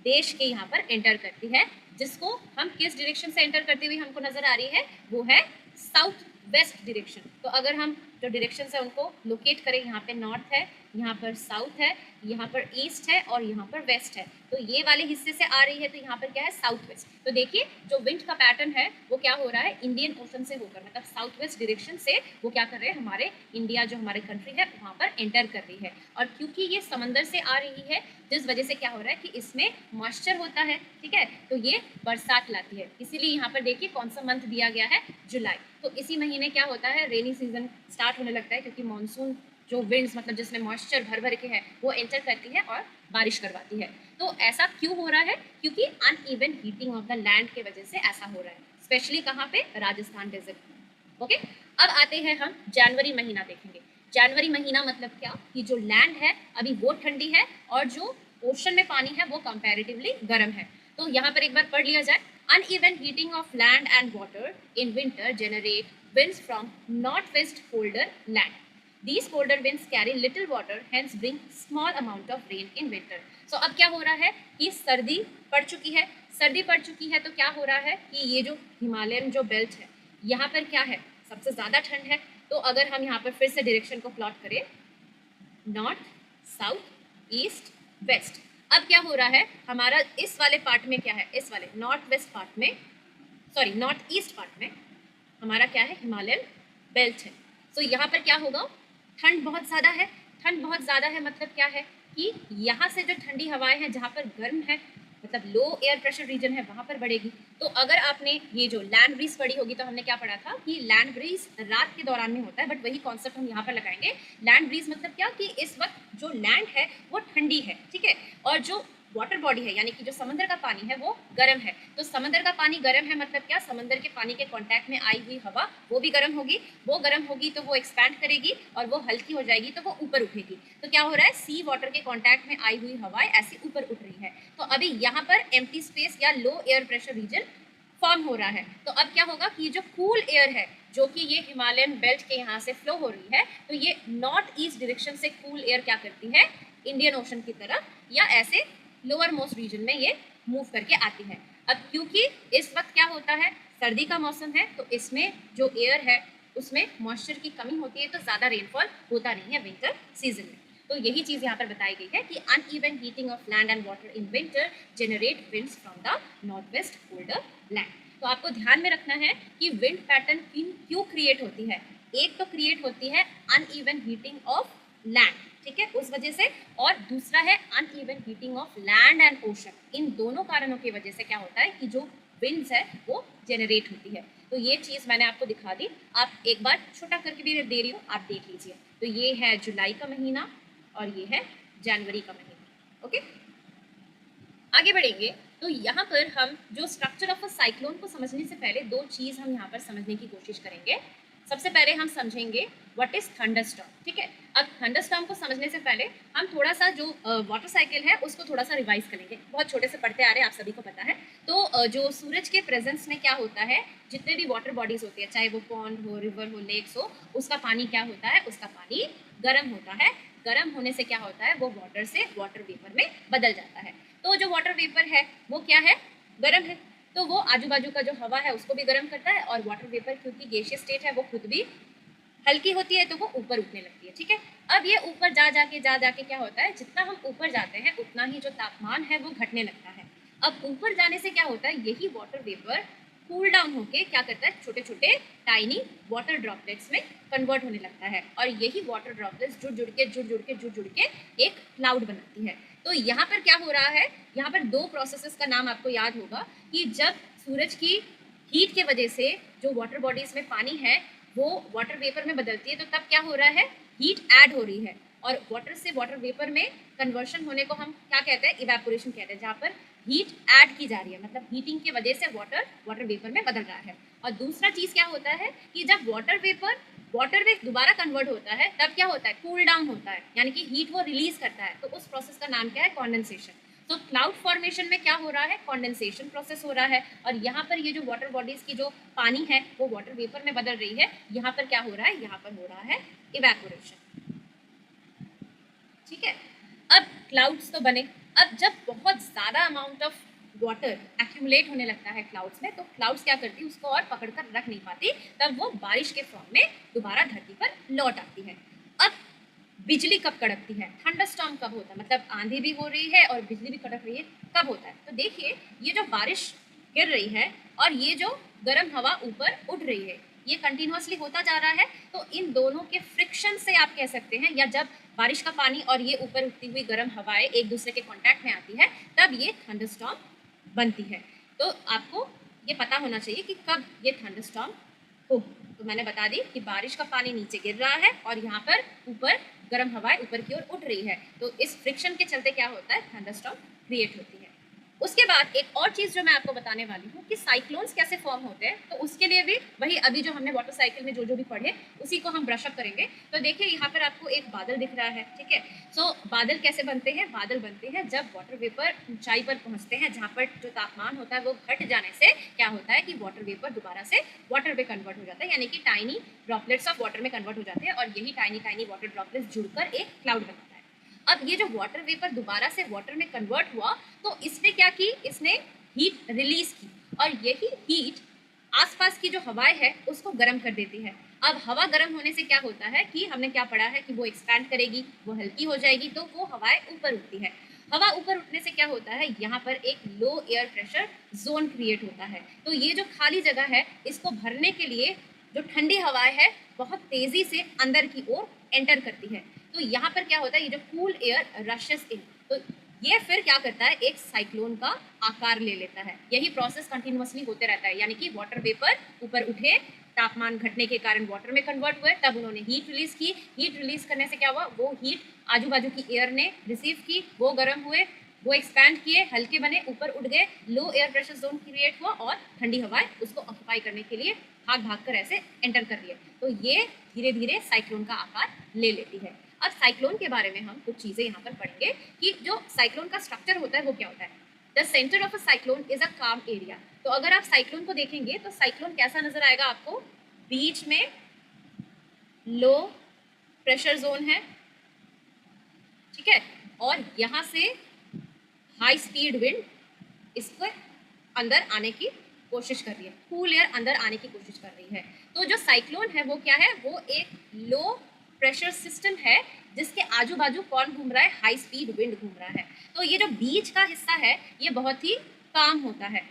देश के यहाँ पर एंटर करती है, जिसको हम किस डायरेक्शन से एंटर करती हुई हमको नजर आ रही है, वो है साउथ वेस्ट डायरेक्शन। तो अगर हम जो डायरेक्शन है उनको लोकेट करें, यहाँ पे नॉर्थ है, यहाँ पर साउथ है, यहाँ पर ईस्ट है और यहाँ पर वेस्ट है, तो ये वाले हिस्से से आ रही है, तो यहाँ पर क्या है, साउथ वेस्ट। तो देखिए जो विंड का पैटर्न है वो क्या हो रहा है, इंडियन ओशन से होकर, मतलब साउथ वेस्ट डायरेक्शन से वो क्या कर रहे हैं, हमारे इंडिया जो हमारे कंट्री है वहाँ पर एंटर कर रही है। और क्योंकि ये समंदर से आ रही है, जिस वजह से क्या हो रहा है कि इसमें मॉइस्चर होता है, ठीक है, तो ये बरसात लाती है। इसीलिए यहाँ पर देखिए कौन सा मंथ दिया गया है, जुलाई। तो इसी महीने क्या होता है, रेनी सीजन स्टार्ट होने लगता है, क्योंकि मानसून जो विंड्स, मतलब जिसमें मॉइस्चर भर भर के है, वो एंटर करती है और बारिश करवाती है। तो ऐसा क्यों हो रहा है, क्योंकि uneven heating of the land के वजह से ऐसा हो रहा है, स्पेशली कहाँ पे, राजस्थान डेजर्ट में। ओके, अब आते हैं हम जनवरी महीना देखेंगे। जनवरी महीना मतलब क्या, कि जो लैंड है अभी वो ठंडी है और जो ओशन में पानी है वो कंपैरेटिवली गर्म है। तो यहाँ पर एक बार पढ़ लिया जाए, uneven heating of land and water in winter generate winds from northwest colder land. These colder winds carry little water, hence bring small amount of rain in winter. So अब क्या हो रहा है कि सर्दी पड़ चुकी है, सर्दी पड़ चुकी है तो क्या हो रहा है कि ये जो हिमालयन जो बेल्ट है यहाँ पर क्या है, सबसे ज़्यादा ठंड है। तो अगर हम यहाँ पर फिर से डायरेक्शन को प्लॉट करें, नॉर्थ, साउथ, ईस्ट, वेस्ट, अब क्या हो रहा है हमारा इस वाले पार्ट में क्या है, इस वाले नॉर्थ वेस्ट पार्ट में, सॉरी नॉर्थ ईस्ट पार्ट में हमारा क्या है, हिमालयन बेल्ट है। तो यहाँ पर क्या होगा, ठंड बहुत ज़्यादा है। ठंड बहुत ज़्यादा है मतलब क्या है कि यहाँ से जो ठंडी हवाएं हैं, जहाँ पर गर्म है, मतलब लो एयर प्रेशर रीजन है, वहाँ पर बढ़ेगी। तो अगर आपने ये जो लैंड ब्रीज पढ़ी होगी तो हमने क्या पढ़ा था कि लैंड ब्रीज रात के दौरान में होता है, बट वही कॉन्सेप्ट हम यहाँ पर लगाएंगे। लैंड ब्रीज मतलब क्या कि इस वक्त जो लैंड है वो ठंडी है, ठीक है, और जो वाटर बॉडी है यानी कि जो समंदर का पानी है वो गर्म है। तो समंदर का पानी गर्म है मतलब क्या, समंदर के पानी के कांटेक्ट में आई हुई हवा वो भी गर्म होगी, वो गर्म होगी तो वो एक्सपैंड करेगी और वो हल्की हो जाएगी तो वो ऊपर उठेगी। तो क्या हो रहा है, सी वाटर के कांटेक्ट में आई हुई हवाएं ऐसी ऊपर उठ रही है। तो अभी यहाँ पर एम्प्टी स्पेस या लो एयर प्रेशर रीजन फॉर्म हो रहा है। तो अब क्या होगा कि जो कूल एयर है जो कि ये हिमालयन बेल्ट के यहाँ से फ्लो हो रही है, तो ये नॉर्थ ईस्ट डायरेक्शन से कूल एयर क्या करती है, इंडियन ओशन की तरफ या ऐसे लोअर मोस्ट रीजन में ये मूव करके आती है। अब क्योंकि इस वक्त क्या होता है, सर्दी का मौसम है, तो इसमें जो एयर है उसमें मॉइस्चर की कमी होती है, तो ज़्यादा रेनफॉल होता नहीं है विंटर सीजन में। तो यही चीज़ यहाँ पर बताई गई है कि uneven heating of land and water in winter generate winds from the north west colder land. तो आपको ध्यान में रखना है कि विंड पैटर्न क्यों क्रिएट होती है। एक तो क्रिएट होती है अनइवन हीटिंग ऑफ लैंड, ठीक है, उस वजह से, और दूसरा है uneven heating of land and ocean. इन दोनों कारणों की वजह से क्या होता है कि जो विंड्स है वो जनरेट होती है। तो ये चीज़ मैंने आपको दिखा दी, आप एक बार छोटा करके भी दे रही हूँ, आप देख लीजिए। तो ये है जुलाई का महीना और ये है जनवरी का महीना। ओके, आगे बढ़ेंगे। तो यहाँ पर हम जो स्ट्रक्चर ऑफ अ साइक्लोन को समझने से पहले दो चीज़ हम यहाँ पर समझने की कोशिश करेंगे। सबसे पहले हम समझेंगे व्हाट इज थंडरस्टॉर्म, ठीक है। अब थंडरस्टॉर्म को समझने से पहले हम थोड़ा सा जो वाटर साइकिल है उसको थोड़ा सा रिवाइज करेंगे। बहुत छोटे से पढ़ते आ रहे हैं, आप सभी को पता है। तो जो सूरज के प्रेजेंस में क्या होता है, जितने भी वाटर बॉडीज होती है, चाहे वो पॉन्ड हो, रिवर हो, लेक्स हो, उसका पानी क्या होता है, उसका पानी गर्म होता है। गर्म होने से क्या होता है, वो वाटर से वाटर वेपर में बदल जाता है। तो जो वाटर वेपर है वो क्या है, गर्म है, तो वो आजू बाजू का जो हवा है उसको भी गर्म करता है, और वाटर वेपर क्योंकि गैसियस स्टेट है वो खुद भी हल्की होती है तो वो ऊपर उठने लगती है, ठीक है। अब ये ऊपर जा जाके क्या होता है, जितना हम ऊपर जाते हैं उतना ही जो तापमान है वो घटने लगता है। अब ऊपर जाने से क्या होता है, यही वाटर वेपर कूल डाउन होके क्या करता है, छोटे छोटे टाइनी वाटर ड्रॉपलेट्स में कन्वर्ट होने लगता है, और यही वाटर ड्रॉपलेट्स जुड़ के एक क्लाउड बनाती है। तो यहाँ पर क्या हो रहा है, यहाँ पर दो प्रोसेसेस का नाम आपको याद होगा कि जब सूरज की हीट के वजह से जो वाटर बॉडीज में पानी है वो वाटर वेपर में बदलती है, तो तब क्या हो रहा है, हीट ऐड हो रही है, और वाटर से वाटर वेपर में कन्वर्शन होने को हम क्या कहते हैं, इवेपोरेशन कहते हैं, जहाँ पर हीट ऐड की जा रही है, मतलब हीटिंग की वजह से वाटर वेपर में बदल रहा है। और दूसरा चीज़ क्या होता है कि जब वाटर में दोबारा कन्वर्ट होता है तब क्या होता है, कूल डाउन होता है, यानी कि हीट वो रिलीज करता है, तो उस प्रोसेस का नाम क्या है, कॉन्डेंसेशन। तो क्लाउड फॉर्मेशन में क्या हो रहा है, कॉन्डेंसेशन प्रोसेस हो रहा है, और यहाँ पर ये जो वाटर बॉडीज की जो पानी है वो वाटर वेपर में बदल रही है, यहाँ पर क्या हो रहा है, यहाँ पर हो रहा है इवेपोरेशन, ठीक है। अब क्लाउड्स तो बने, अब जब बहुत ज़्यादा अमाउंट ऑफ वाटर एक्यूमुलेट होने लगता है क्लाउड्स में, तो क्लाउड्स क्या करती है, उसको और पकड़ कर रख नहीं पाती, तब वो बारिश के फॉर्म में दोबारा धरती पर लौट आती है। अब बिजली कब कड़कती है, थंडरस्टॉर्म कब होता है, मतलब आंधी भी हो रही है और बिजली भी कड़क रही है, कब होता है? तो देखिए ये जो बारिश गिर रही है और ये जो गर्म हवा ऊपर उड़ रही है, ये कंटिन्यूअसली होता जा रहा है। तो इन दोनों के फ्रिक्शन से आप कह सकते हैं, या जब बारिश का पानी और ये ऊपर उठती हुई गर्म हवाएं एक दूसरे के कांटेक्ट में आती है, तब ये थंडरस्टॉर्म बनती है। तो आपको ये पता होना चाहिए कि कब ये थंडरस्टॉर्म होगी। तो मैंने बता दी कि बारिश का पानी नीचे गिर रहा है और यहाँ पर ऊपर गर्म हवाएं ऊपर की ओर उड़ रही है, तो इस फ्रिक्शन के चलते क्या होता है, थंडरस्टॉर्म क्रिएट होती है। उसके बाद एक और चीज जो मैं आपको बताने वाली हूँ कि साइक्लोन्स कैसे फॉर्म होते हैं, तो उसके लिए भी वही अभी जो हमने वाटर साइकिल में जो जो भी पढ़े उसी को हम ब्रशअप करेंगे। तो देखिए यहाँ पर आपको एक बादल दिख रहा है, ठीक है। सो बादल कैसे बनते हैं, बादल बनते हैं जब वाटर वेपर ऊंचाई पर पहुंचते हैं, जहाँ पर जो तापमान होता है वो घट जाने से क्या होता है कि वाटर वेपर दोबारा से वाटर में कन्वर्ट हो जाता है, यानी कि टाइनी ड्रॉपलेट्स ऑफ वाटर में कन्वर्ट हो जाते हैं, और यही टाइनी टाइनी वाटर ड्रॉपलेट्स जुड़कर एक क्लाउड बनाता है। अब ये जो वाटर वेपर दोबारा से वाटर में कन्वर्ट हुआ, तो इसने क्या की, इसने हीट रिलीज की, और यही हीट आसपास की जो हवाएं है उसको गर्म कर देती है। अब हवा गर्म होने से क्या होता है कि हमने क्या पढ़ा है कि वो एक्सपैंड करेगी, वो हल्की हो जाएगी, तो वो हवाएं ऊपर उठती है। हवा ऊपर उठने से क्या होता है, यहाँ पर एक लो एयर प्रेशर जोन क्रिएट होता है। तो ये जो खाली जगह है इसको भरने के लिए जो ठंडी हवाएं है बहुत तेजी से अंदर की ओर एंटर करती है। तो यहाँ पर क्या होता है, ये जो कूल एयर रशेस इन, तो ये फिर क्या करता है, एक साइक्लोन का आकार ले लेता है। यही प्रोसेस कंटिन्यूअसली होते रहता है, यानी कि वाटर वेपर ऊपर उठे, तापमान घटने के कारण वाटर में कन्वर्ट हुए, तब उन्होंने हीट रिलीज की। हीट रिलीज करने से क्या हुआ, वो हीट आजू बाजू की एयर ने रिसीव की, वो गर्म हुए, वो एक्सपैंड किए, हल्के बने, ऊपर उठ गए, लो एयर प्रेशर जोन क्रिएट हुआ, और ठंडी हवाएं उसको ऑक्यूपाई करने के लिए भाग भाग कर ऐसे एंटर कर लिए। तो ये धीरे धीरे साइक्लोन का आकार ले लेती है। अब साइक्लोन के बारे में हम कुछ चीजें यहाँ पर पढ़ेंगे कि जो साइक्लोन का स्ट्रक्चर होता है वो क्या होता है। The centre of a cyclone is a काम एरिया। तो अगर आप साइक्लोन को देखेंगे तो साइक्लोन कैसा नजर आएगा आपको, बीच में लो प्रेशर जोन है, ठीक है, और यहाँ से हाई स्पीड विंड इसको अंदर आने की कोशिश कर रही है, कूल एयर अंदर आने की कोशिश कर रही है। तो जो साइक्लोन है वो क्या है, वो एक लो प्रेशर सिस्टम है जिसके आजू बाजू कौन घूम रहा है, हाई स्पीड विंड घूम रहा है। तो ये जो बीच का हिस्सा है ये बहुत ही काम होता है।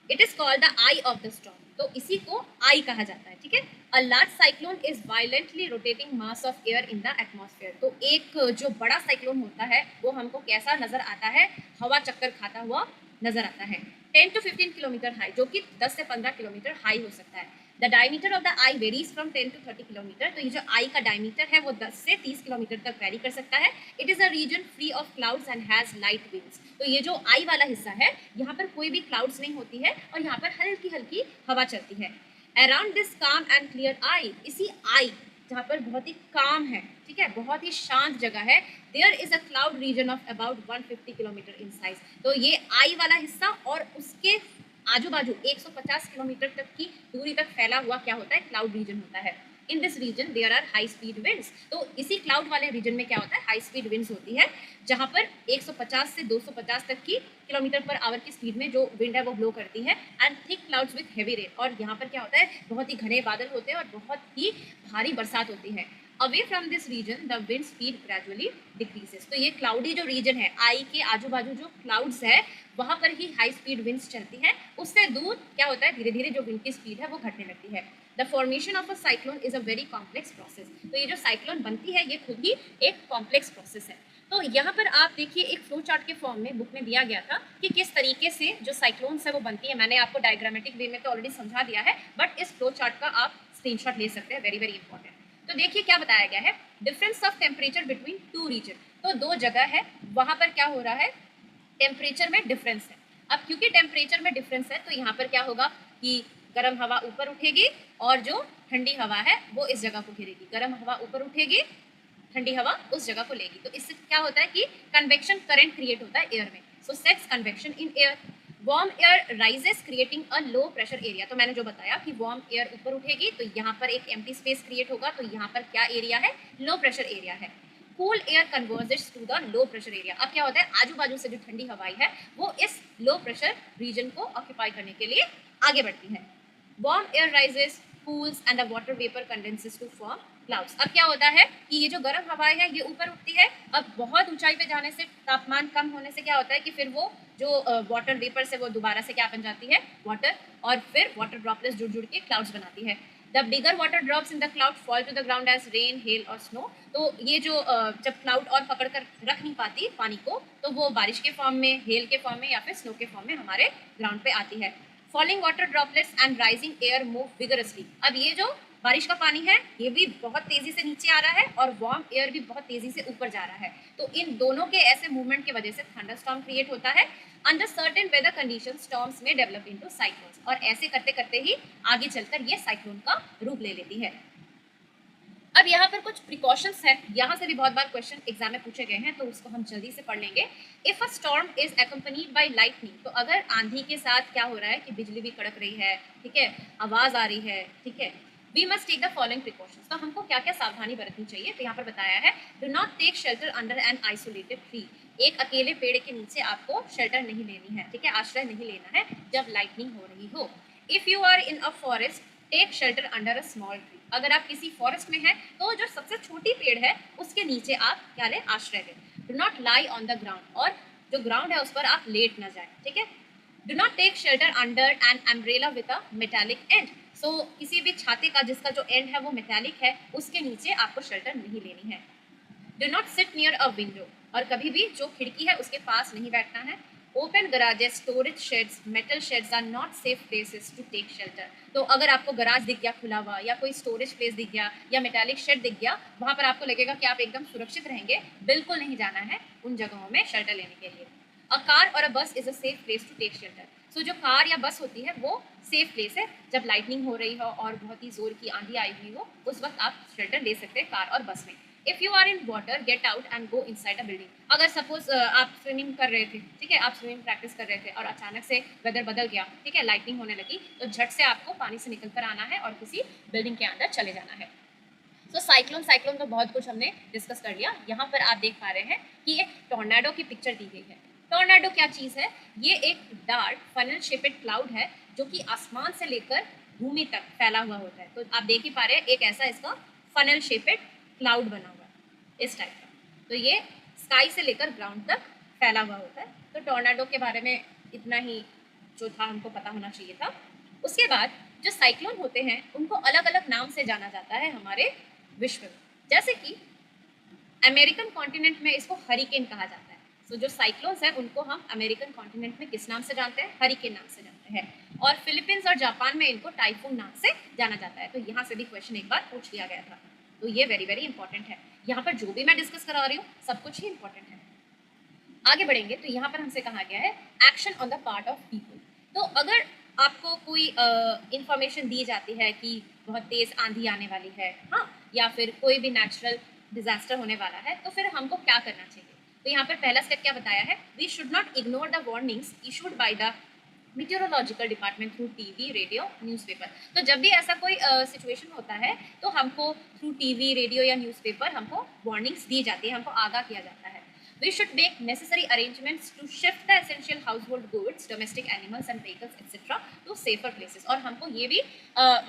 It is called the I of the storm, तो इसी को आई कहा जाता है, ठीक है। A large cyclone is violently rotating mass of air in the atmosphere. तो एक जो बड़ा साइक्लोन होता है वो हमको कैसा नजर आता है, हवा चक्कर खाता हुआ नजर आता है। 10 to 15 किलोमीटर हाई, जो कि 10 से 15 किलोमीटर हाई हो सकता है। The diameter of the I varies from 10 to 30 kilometre. तो ये जो आई का डायमीटर है वो 10 से 30 किलोमीटर तक वेरी कर सकता है। It is a region free of clouds and has light winds. तो ये जो आई वाला हिस्सा है यहाँ पर कोई भी क्लाउड्स नहीं होती है और यहाँ पर हल्की हल्की हवा चलती है। अराउंड दिस काम एंड क्लियर आई, इसी आई जहाँ पर बहुत ही काम है, ठीक है, बहुत ही शांत जगह है, there is a cloud region of about 150 kilometre in size. तो ये आई वाला हिस्सा और उसके आजू बाजू 150 किलोमीटर तक की दूरी तक फैला हुआ क्या होता है, क्लाउड रीजन होता है। In this region there are high speed winds. तो इसी क्लाउड वाले रीजन में क्या होता है, हाई स्पीड विंड्स होती है, जहां पर 150 से 250 तक की किलोमीटर पर आवर की स्पीड में जो विंड है वो ब्लो करती है। And thick clouds with heavy rain, और यहाँ पर क्या होता है, बहुत ही घने बादल होते हैं और बहुत ही भारी बरसात होती है। Away from this region the wind speed gradually decreases. तो ये क्लाउडी जो रीजन है, आई के आजू बाजू जो क्लाउड्स है वहां पर ही हाई स्पीड विंड्स चलती हैं, उससे दूर क्या होता है, धीरे धीरे जो विंड की स्पीड है वो घटने लगती है। The formation of a cyclone is a very complex process. तो ये जो साइक्लोन बनती है ये खुद ही एक कॉम्प्लेक्स प्रोसेस है। तो यहाँ पर आप देखिए एक फ्लो चार्ट के फॉर्म में बुक में दिया गया था कि किस तरीके से जो साइक्लोन्स है वो बनती है। मैंने आपको डायग्रामेटिक वे में तो ऑलरेडी समझा दिया है, बट इस फ्लो चार्ट का आप स्क्रीनशॉट ले सकते हैं, वेरी वेरी इंपॉर्टेंट। तो देखिए क्या बताया गया है, difference of temperature between two region. तो दो जगह है, वहां पर क्या हो रहा है, टेम्परेचर में डिफरेंस है। अब क्योंकि टेम्परेचर में डिफरेंस है तो यहाँ पर क्या होगा कि गर्म हवा ऊपर उठेगी और जो ठंडी हवा है वो इस जगह को घेरेगी। गर्म हवा ऊपर उठेगी, ठंडी हवा उस जगह को लेगी। तो इससे क्या होता है कि कन्वेक्शन करंट क्रिएट होता है एयर में। So sets convection in air. Warm air rises creating a low pressure area. तो मैंने जो बताया कि वार्म एयर ऊपर उठेगी तो यहाँ पर एक एम्प्टी स्पेस क्रिएट होगा, तो यहाँ पर क्या एरिया है, लो प्रेशर एरिया है। Cool air converges to the low pressure area. अब क्या होता है, आजू बाजू से जो ठंडी हवाई है वो इस लो प्रेशर रीजन को ऑक्यूपाई करने के लिए आगे बढ़ती है। Warm air rises cools and the water vapor condenses to form clouds. अब क्या होता है कि ये जो गर्म हवाएं हैं ये ऊपर उठती है, अब बहुत ऊंचाई पे जाने से, तापमान कम होने से क्या होता है कि फिर वो जो वाटर वेपर से वो दोबारा से क्या बन जाती है, वाटर, और फिर वाटर ड्रॉपलेट्स जुड़ जुड़ के क्लाउड्स बनाती है. The bigger water drops in the cloud fall to the ground as rain, hail और स्नो. तो ये जो जब क्लाउड और पकड़ कर रख नहीं पाती पानी को, तो वो बारिश के फॉर्म में, हेल के फॉर्म में या फिर स्नो के फॉर्म में हमारे ग्राउंड पे आती है. Falling water droplets and rising air move vigorously. अब ये जो बारिश का पानी है ये भी बहुत तेजी से नीचे आ रहा है और वार्म एयर भी बहुत तेजी से ऊपर जा रहा है. तो इन दोनों के ऐसे मूवमेंट की वजह से थंडरस्टॉर्म क्रिएट होता है. Under certain weather condition storms में डेवलप इनटू साइक्लोन्स, और ऐसे करते करते ही आगे चलकर ये साइक्लोन का रूप ले लेती है. अब यहाँ पर कुछ प्रिकॉशंस है, यहाँ से भी बहुत बार क्वेश्चन एग्जाम में पूछे गए हैं, तो उसको हम जल्दी से पढ़ लेंगे. If a storm is accompanied by lightning, तो अगर आंधी के साथ क्या हो रहा है कि बिजली भी कड़क रही है, ठीक है, आवाज आ रही है, ठीक है, we must take the following precautions. तो हमको क्या क्या सावधानी बरतनी चाहिए, तो यहाँ पर बताया है. Do not take shelter under an isolated tree. एक अकेले पेड़ के नीचे आपको शेल्टर नहीं लेनी है, ठीक है, आश्रय नहीं लेना है जब लाइटनिंग हो रही हो. If you are in a forest take shelter under a small tree. अगर आप किसी फॉरेस्ट में हैं तो जो सबसे छोटी पेड़ है उसके नीचे आप क्या लें, आश्रय लें. Do not lie on the ground, और जो ग्राउंड है उस पर आप लेट ना जाए, ठीक है. Do not take shelter under an umbrella with a metallic end. So किसी भी छाते का जिसका जो एंड है वो मेटालिक है उसके नीचे आपको शेल्टर नहीं लेनी है. Do not sit near a window, और कभी भी जो खिड़की है उसके पास नहीं बैठना है. Open garages, storage sheds, metal sheds are not safe places to take shelter. तो अगर आपको गराज दिख गया खुला हुआ, या कोई स्टोरेज प्लेस दिख गया, या मेटालिक शेड दिख गया, वहाँ पर आपको लगेगा कि आप एकदम सुरक्षित रहेंगे, बिल्कुल नहीं जाना है उन जगहों में शेल्टर लेने के लिए. अ कार और a bus is a safe place to take shelter. So जो कार या बस होती है वो सेफ प्लेस है. जब लाइटनिंग हो रही हो और बहुत ही जोर की आंधी आई हुई हो, उस वक्त आप शेल्टर ले सकते हैं कार और बस में. If you are in water get out and go inside a building. अगर सपोज आप स्विमिंग कर रहे थे, ठीक है, आप स्विमिंग प्रैक्टिस कर रहे थे और अचानक से वेदर बदल गया, ठीक है, लाइटनिंग होने लगी, तो झट से आपको पानी से निकल कर आना है और किसी बिल्डिंग के अंदर चले जाना है. तो साइक्लोन तो बहुत कुछ हमने डिस्कस कर लिया. यहाँ पर आप देख पा रहे हैं कि एक टॉर्नेडो की पिक्चर दी गई है. टॉर्नेडो क्या चीज़ है, ये एक डार्क फनल शेपेड क्लाउड है जो कि आसमान से लेकर भूमि तक फैला हुआ होता है. तो आप देख ही पा रहे हैं एक ऐसा इसका फनल शेपेड क्लाउड बना हुआ है इस टाइप का. तो ये स्काई से लेकर ग्राउंड तक फैला हुआ होता है. तो टॉर्नेडो के बारे में इतना ही जो था हमको पता होना चाहिए था. उसके बाद जो साइक्लोन होते हैं उनको अलग अलग नाम से जाना जाता है हमारे विश्व में. जैसे कि अमेरिकन कॉन्टिनेंट में इसको हरिकेन कहा जाता है. तो जो साइक्लोन्स हैं उनको हम अमेरिकन कॉन्टिनेंट में किस नाम से जानते हैं, हरिकेन नाम से जानते हैं. और फिलीपींस और जापान में इनको टाइफून नाम से जाना जाता है. तो यहाँ से भी क्वेश्चन एक बार पूछ लिया गया था. तो ये वेरी वेरी इंपॉर्टेंट है. यहाँ पर जो भी मैं डिस्कस करा रही हूँ सब कुछ ही इंपॉर्टेंट है. आगे बढ़ेंगे तो यहाँ पर हमसे कहा गया है action on the part of people. तो अगर आपको कोई इंफॉर्मेशन दी जाती है कि बहुत तेज आंधी आने वाली है, हाँ, या फिर कोई भी नेचुरल डिजास्टर होने वाला है, तो फिर हमको क्या करना चाहिए. तो यहाँ पर पहला स्टेप क्या बताया है, we should not ignore the warnings issued by the meteorological department through TV, radio, newspaper. तो जब भी ऐसा कोई सिचुएशन होता है तो हमको थ्रू टीवी, रेडियो या न्यूज़पेपर हमको वार्निंग्स दी जाती है, हमको आगाह किया जाता है. We should make necessary arrangements to shift the essential household goods, domestic animals and vehicles etc. to safer places. और हमको ये भी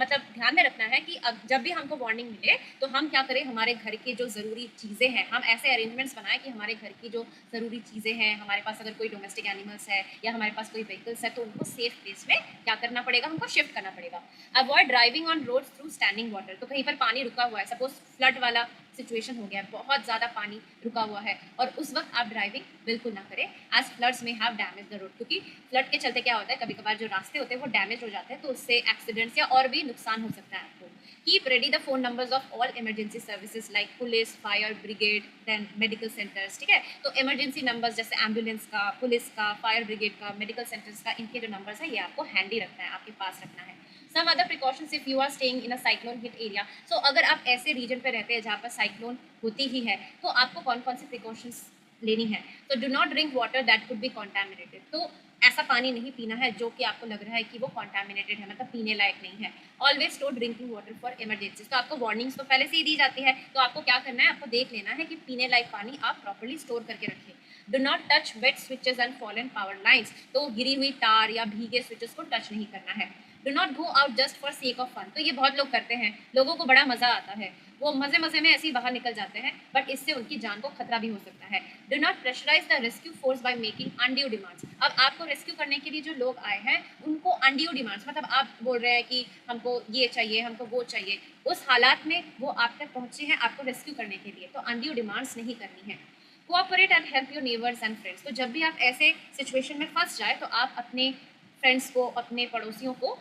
मतलब ध्यान में रखना है कि जब भी हमको वार्निंग मिले तो हम क्या करें, हमारे घर की जो ज़रूरी चीज़ें हैं हम ऐसे अरेंजमेंट्स बनाएं कि हमारे घर की जो ज़रूरी चीज़ें हैं, हमारे पास अगर कोई डोमेस्टिक एनिमल्स है या हमारे पास कोई व्हीकल्स है तो उनको सेफ प्लेस में क्या करना पड़ेगा, हमको शिफ्ट करना पड़ेगा. Avoid driving on roads through standing water. तो कहीं पर पानी रुका हुआ है, सपोज फ्लड वाला सिचुएशन हो गया है, बहुत ज़्यादा पानी रुका हुआ है, और उस वक्त आप ड्राइविंग बिल्कुल ना करें एज फ्लड्स में हैव डैमेज द रोड. क्योंकि फ्लड के चलते क्या होता है, कभी कभार जो रास्ते होते हैं वो डैमेज हो जाते हैं, तो उससे एक्सीडेंट्स या और भी नुकसान हो सकता है आपको. Keep ready the phone numbers of all emergency services like police, fire brigade, then medical centres. ठीक है, तो इमरजेंसी नंबर्स जैसे एम्बुलेंस का, पुलिस का, फायर ब्रिगेड का, मेडिकल सेंटर्स का, इनके जो नंबर्स है ये आपको हैंडी रखना है, आपके पास रखना है. Some other precautions if you are staying in a cyclone hit area. So अगर आप ऐसे रीजन पे रहते हैं जहाँ पर साइक्लोन होती ही है तो आपको कौन कौन सी प्रिकॉशंस लेनी है. तो do not drink water that could be contaminated. तो ऐसा पानी नहीं पीना है जो कि आपको लग रहा है कि वो कॉन्टैमिनेटेड है, मतलब पीने लायक नहीं है. Always store drinking water for emergencies. तो आपको वार्निंग्स तो पहले से ही दी जाती है, तो आपको क्या करना है, आपको देख लेना है कि पीने लायक पानी आप प्रॉपर्ली स्टोर करके रखें. Do not touch wet switches and fallen power lines. तो गिरी हुई तार या भीगे स्विचेस को टच नहीं करना है. Do not go out just for sake of fun. तो ये बहुत लोग करते हैं, लोगों को बड़ा मजा आता है, वो मजे मजे में ऐसे ही बाहर निकल जाते हैं, बट इससे उनकी जान को खतरा भी हो सकता है। Do not pressurise the rescue force by making undue demands. अब आपको रेस्क्यू करने के लिए जो लोग आए हैं उनको अनड्यू डिमांड्स, मतलब आप बोल रहे हैं कि हमको ये चाहिए, हमको वो चाहिए, उस हालात में वो आप तक पहुंचे हैं आपको रेस्क्यू करने के लिए, तो अनड्यू डिमांड्स नहीं करनी है। Cooperate and help your neighbours and friends. तो जब भी आप ऐसे सिचुएशन में फंस जाए तो आप अपने फ्रेंड्स को, अपने पड़ोसियों को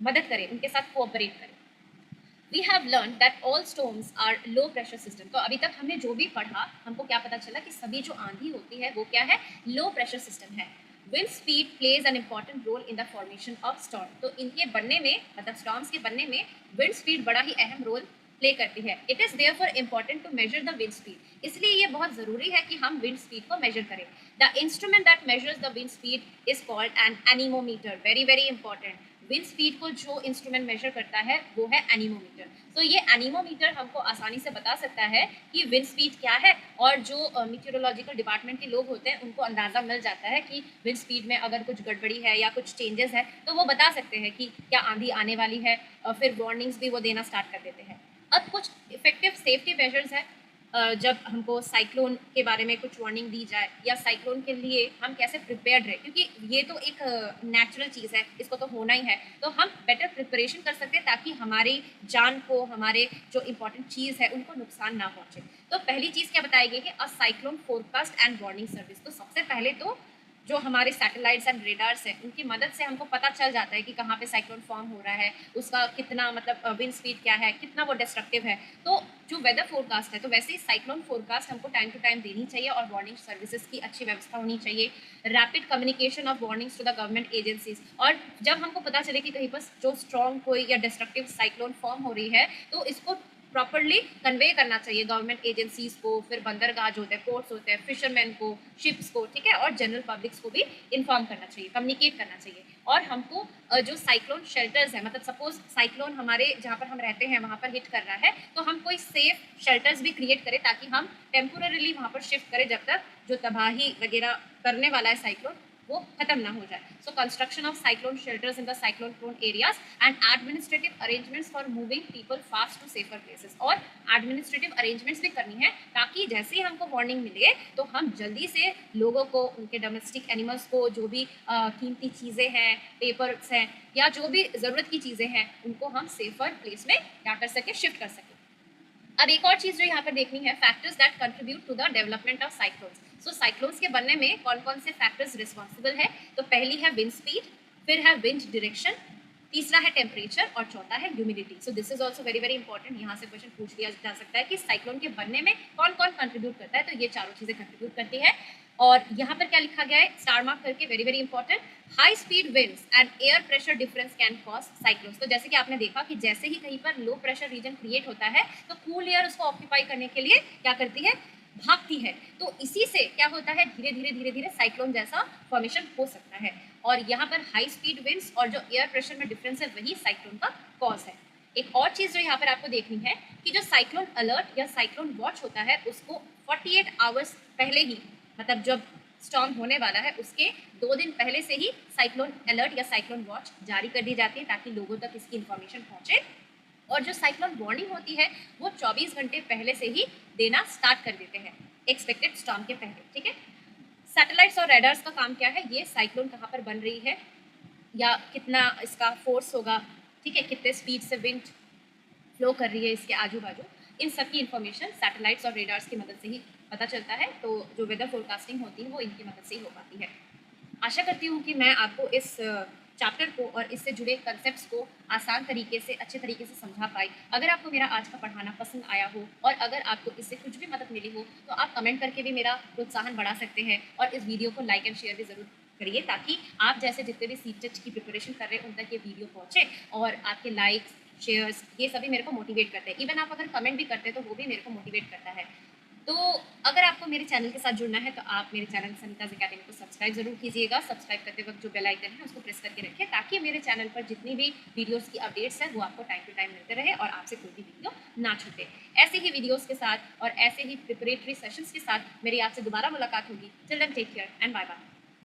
मदद करें, उनके साथ कोऑपरेट करें। We have learn that all storms are low pressure system. तो अभी तक हमने जो भी पढ़ा, हमको क्या पता चला कि सभी जो आंधी होती है वो क्या है, लो प्रेशर सिस्टम है। Wind speed plays an important role in the formation of storm. तो इनके बनने में, मतलब स्टॉर्म्स के बनने में विंड स्पीड बड़ा ही अहम रोल प्ले करती है। It is therefore important to measure the wind speed. इसलिए ये बहुत जरूरी है कि हम विंड स्पीड को मेजर करें। The instrument that measures the wind speed is called an anemometer. Very very important. Wind speed को जो इंस्ट्रूमेंट मेजर करता है वो है एनीमोमीटर। तो ये एनीमोमीटर हमको आसानी से बता सकता है कि विंड स्पीड क्या है, और जो मीटेरोलॉजिकल डिपार्टमेंट के लोग होते हैं उनको अंदाज़ा मिल जाता है कि विंड स्पीड में अगर कुछ गड़बड़ी है या कुछ चेंजेस है तो वो बता सकते हैं कि क्या आंधी आने वाली है, और फिर वार्निंग्स भी वो देना स्टार्ट कर देते हैं। अब कुछ इफेक्टिव सेफ्टी मेजर्स है, जब हमको साइक्लोन के बारे में कुछ वार्निंग दी जाए या साइक्लोन के लिए हम कैसे प्रिपेयर्ड रहे, क्योंकि ये तो एक नेचुरल चीज़ है, इसको तो होना ही है, तो हम बेटर प्रिपरेशन कर सकते हैं ताकि हमारी जान को, हमारे जो इंपॉर्टेंट चीज़ है उनको नुकसान ना पहुंचे। तो पहली चीज़ क्या बताई गई कि a cyclone forecast and warning service. तो सबसे पहले तो जो हमारे सैटेलाइट्स एंड रेडार्स हैं उनकी मदद से हमको पता चल जाता है कि कहाँ पे साइक्लोन फॉर्म हो रहा है, उसका कितना, मतलब विंड स्पीड क्या है, कितना वो डिस्ट्रक्टिव है। तो जो वेदर फोरकास्ट है, तो वैसे ही साइक्लोन फोरकास्ट हमको टाइम टू टाइम देनी चाहिए, और वार्निंग सर्विसेज की अच्छी व्यवस्था होनी चाहिए। Rapid communication of warnings to the government agencies. और जब हमको पता चले कि कहीं पर जो स्ट्रॉन्ग कोई या डिस्ट्रक्टिव साइक्लोन फॉर्म हो रही है तो इसको प्रॉपरली कन्वे करना चाहिए गवर्नमेंट एजेंसीज को, फिर बंदरगाह जो होते हैं, पोर्ट्स होते हैं, फिशरमैन को, शिप्स को, ठीक है, और जनरल पब्लिक्स को भी इन्फॉर्म करना चाहिए, कम्युनिकेट करना चाहिए। और हमको जो साइक्लोन शेल्टर्स है, मतलब सपोज साइक्लोन हमारे जहाँ पर हम रहते हैं वहाँ पर हिट कर रहा है, तो हम कोई सेफ शेल्टर्स भी क्रिएट करें ताकि हम टेम्पोररीली वहाँ पर शिफ्ट करें जब तक जो तबाही वगैरह करने वाला है साइक्लोन वो खत्म ना हो जाए। So construction of cyclone shelters in the cyclone prone areas and administrative arrangements for moving people fast to safer places. और एडमिनिस्ट्रेटिव अरेंजमेंट्स भी करनी है ताकि जैसे ही हमको वार्निंग मिले तो हम जल्दी से लोगों को, उनके डोमेस्टिक एनिमल्स को, जो भी कीमती चीज़ें हैं, पेपर्स हैं, या जो भी ज़रूरत की चीज़ें हैं, उनको हम सेफर प्लेस में क्या कर सकें, शिफ्ट कर सकें। अब एक और चीज़ जो यहाँ पर देखनी है, factors that contribute to the development of cyclones. So cyclones के बनने में कौन कौन से फैक्टर्स रिस्पॉन्सिबल है, तो पहली है विंड स्पीड, फिर है विंड डायरेक्शन, तीसरा है टेम्परेचर, और चौथा है humidity. So this is also very very important. यहाँ से क्वेश्चन पूछ लिया जा सकता है कि साइक्लोन के बनने में कौन कौन कंट्रीब्यूट करता है, तो ये चारों चीज़ें कंट्रीब्यूट करती है। और यहाँ पर क्या लिखा गया है, स्टार मार्क करके, very very important, high speed winds and air pressure difference can cause cyclones. तो जैसे कि आपने देखा कि जैसे ही कहीं पर लो प्रेशर रीजन क्रिएट होता है तो कूल एयर उसको ऑक्यूपाई करने के लिए क्या करती है, भागती है। तो इसी से क्या होता है, धीरे धीरे धीरे धीरे साइक्लोन जैसा फॉर्मेशन हो सकता है। और यहाँ पर हाई स्पीड विंड्स और जो एयर प्रेशर में डिफरेंस है वही साइक्लोन का कॉज है। एक और चीज़ जो यहाँ पर आपको देखनी है कि जो साइक्लोन अलर्ट या साइक्लोन वॉच होता है उसको 48 आवर्स पहले ही, मतलब जब स्टॉर्म होने वाला है उसके 2 दिन पहले से ही साइक्लोन अलर्ट या साइक्लोन वॉच जारी कर दी जाती है ताकि लोगों तक इसकी इन्फॉर्मेशन पहुंचे। और जो साइक्लोन वार्निंग होती है वो 24 घंटे पहले से ही देना स्टार्ट कर देते हैं एक्सपेक्टेड स्टॉर्म के पहले, ठीक है। सैटेलाइट्स और रेडार्स का काम क्या है, ये साइक्लोन कहाँ पर बन रही है या कितना इसका फोर्स होगा, ठीक है, कितने स्पीड से विंड फ्लो कर रही है इसके आजू बाजू, इन सब की इन्फॉर्मेशन सैटेलाइट्स और रेडार्स की मदद से ही पता चलता है। तो जो वेदर फोरकास्टिंग होती है वो इनकी मदद से ही हो पाती है। आशा करती हूँ कि मैं आपको इस चैप्टर को और इससे जुड़े कंसेप्ट्स को आसान तरीके से, अच्छे तरीके से समझा पाई। अगर आपको मेरा आज का पढ़ाना पसंद आया हो और अगर आपको इससे कुछ भी मदद मिली हो तो आप कमेंट करके भी मेरा प्रोत्साहन बढ़ा सकते हैं, और इस वीडियो को लाइक एंड शेयर भी ज़रूर करिए ताकि आप जैसे जितने भी सीटेट की प्रिपरेशन कर रहे हैं उन तक ये वीडियो पहुँचे, और आपके लाइक्स, शेयर्स, ये सभी मेरे को मोटिवेट करते हैं। इवन आप अगर कमेंट भी करते हैं तो वो भी मेरे को मोटिवेट करता है। तो अगर आपको मेरे चैनल के साथ जुड़ना है तो आप मेरे चैनल सनिताज अकेडमी को सब्सक्राइब जरूर कीजिएगा। सब्सक्राइब करते वक्त जो बेल आइकन है उसको प्रेस करके रखें ताकि मेरे चैनल पर जितनी भी वीडियोस की अपडेट्स हैं वो आपको टाइम टू टाइम मिलते रहे और आपसे कोई भी वीडियो ना छूटे। ऐसे ही वीडियोस के साथ और ऐसे ही प्रिपरेटरी सेशंस के साथ मेरी आपसे दोबारा मुलाकात होगी। Children take care and bye bye.